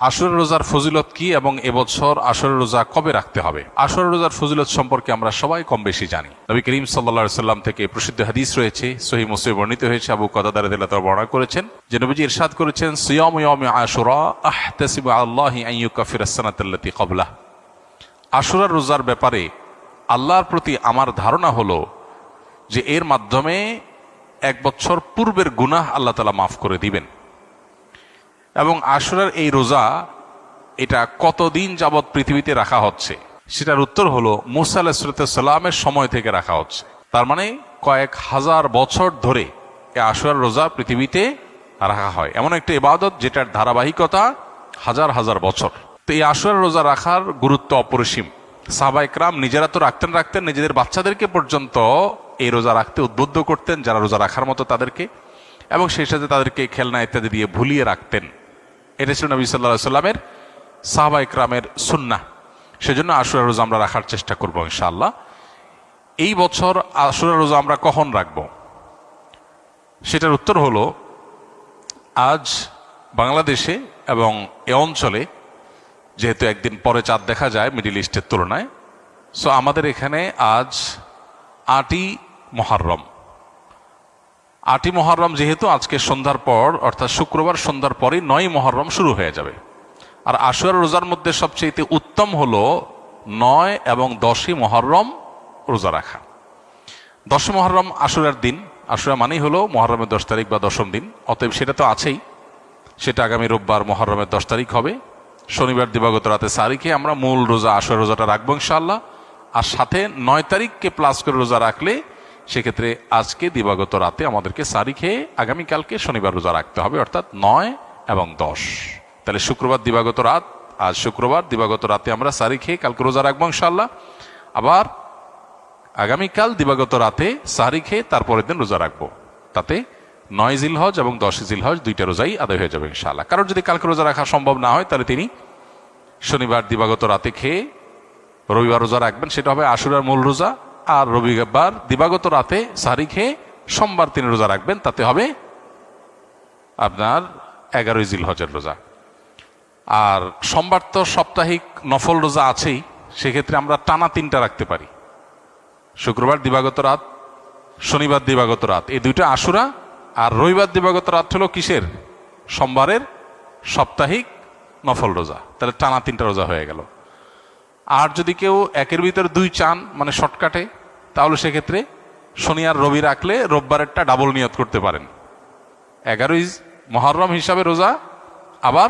আশুরা রোজার ফজিলত কি এবং এবছর আশুরা রোজা কবে রাখতে হবে? আশুরা রোজার ফজিলত সম্পর্কে আমরা সবাই কম বেশি জানি। নবী করিম সাল্লাল্লাহু আলাইহি সাল্লাম থেকে প্রসিদ্ধ হাদিস রয়েছে, সহিহ মুসলিমে বর্ণিত হয়েছে। আবু কাতাদা রাদিয়াল্লাহু তাআলা বর্ণনা করেছেন যে নবীজি ইরশাদ করেছেন, সিয়ামু ইয়াউমি আশুরা আহতাসিবু আলাল্লাহি আন ইউকাফিরা আস-সানাতাল্লাতী ক্বাবলাহ। আশুরার রোজার ব্যাপারে আল্লাহর প্রতি আমার ধারণা হলো যে এর মাধ্যমে এক বছর পূর্বের গুনাহ আল্লাহ তাআলা মাফ করে দিবেন। এবং আশুরার এই রোজা এটা কতদিন যাবৎ পৃথিবীতে রাখা হচ্ছে সেটার উত্তর হলো মুসা আলাইহিস সালামের সময় থেকে রাখা হচ্ছে। তার মানে কয়েক হাজার বছর ধরে এই আশুরার রোজা পৃথিবীতে রাখা হয়। এমন একটা ইবাদত যেটার ধারাবাহিকতা হাজার হাজার বছর। তো এই আশুরার রোজা রাখার গুরুত্ব অপরিসীম। সাহাবায়ে কেরাম নিজেরা তো রাখতেন, নিজেদের বাচ্চাদেরকে পর্যন্ত এই রোজা রাখতে উদ্বুদ্ধ করতেন, যারা রোজা রাখার মতো তাদেরকে, এবং সেই সাথে তাদেরকে খেলনা ইত্যাদি দিয়ে ভুলিয়ে রাখতেন। এটা ছিল নবী সাল্লাল্লাহু আলাইহি সাল্লামের সাহাবায়ে কেরামের সুন্নাহ। সেজন্য আশুরা রোজা আমরা রাখার চেষ্টা করব ইনশাআল্লাহ। এই বছর আশুরা রোজা আমরা কখন রাখব সেটার উত্তর হলো, আজ বাংলাদেশে এবং এ অঞ্চলে যেহেতু একদিন পরে চাঁদ দেখা যায় মিডিল ইস্টের তুলনায়, সো আমাদের এখানে আজ ৮ই মুহররম। ৮ই মুহররম যেহেতু আজকে সন্ধ্যার পর, অর্থাৎ শুক্রবার সন্ধ্যার পরেই ৯ই মুহররম শুরু হয়ে যাবে। আর আশুরা রোজার মধ্যে সবচেয়ে উত্তম হলো ৯ এবং 10ই মুহররম রোজা রাখা। 10ই মুহররম আশুরার দিন। আশুরা মানেই হলো মুহররমের 10 তারিখ বা 10ম দিন, অতএব সেটা তো আছেই। সেটা আগামী রোববার মুহররমের 10 তারিখ হবে। শনিবার দিবাগত রাতে সারিখে আমরা মূল রোজা আশুরা রোজাটা রাখবো ইনশাআল্লাহ। আর সাথে 9 তারিখকে প্লাস করে রোজা রাখলে সেক্ষেত্রে আজকে দিবাগত রাতে আমাদেরকে সারি খেয়ে আগামীকালকে শনিবার রোজা রাখতে হবে, অর্থাৎ 9 এবং 10। তাহলে শুক্রবার দিবাগত রাত, আজ শুক্রবার দিবাগত রাতে আমরা সারি খেয়ে কালকে রোজা রাখবো ইনশাআল্লাহ। আবার আগামীকাল দিবাগত রাতে সারি খেয়ে তারপরের দিন রোজা রাখবো। তাতে 9 জিলহজ এবং 10 জিলহজ দুইটা রোজাই আদায় হয়ে যাবে ইনশাআল্লাহ। কারণ যদি কালকে রোজা রাখা সম্ভব না হয় তাহলে তিনি শনিবার দিবাগত রাতে খেয়ে রবিবার রোজা রাখবেন, সেটা হবে আশুরার মূল রোজা। আর রবিবার দিবাগত রাতে সারি খেয়ে সোমবার তিনি রোজা রাখবেন, তাতে হবে আপনার 11 জিলহজের রোজা। আর সোমবার তো সাপ্তাহিক নফল রোজা আছেই, সেক্ষেত্রে আমরা টানা 3টা রাখতে পারি। শুক্রবার দিবাগত রাত, শনিবার দিবাগত রাত, এই দুইটা আশুরা। আর রবিবার দিবাগত রাত হলো কিসের? সোমবারের সাপ্তাহিক নফল রোজা। তাহলে টানা 3টা রোজা হয়ে গেল। আর যদি কেউ একের ভিতর 2 চান, মানে শর্টকাটে, তাহলে সেক্ষেত্রে শনি আর রবি রাখলে রোববারেরটা ডাবল নিয়ত করতে পারেন। 11ই মুহররম হিসাবে রোজা, আবার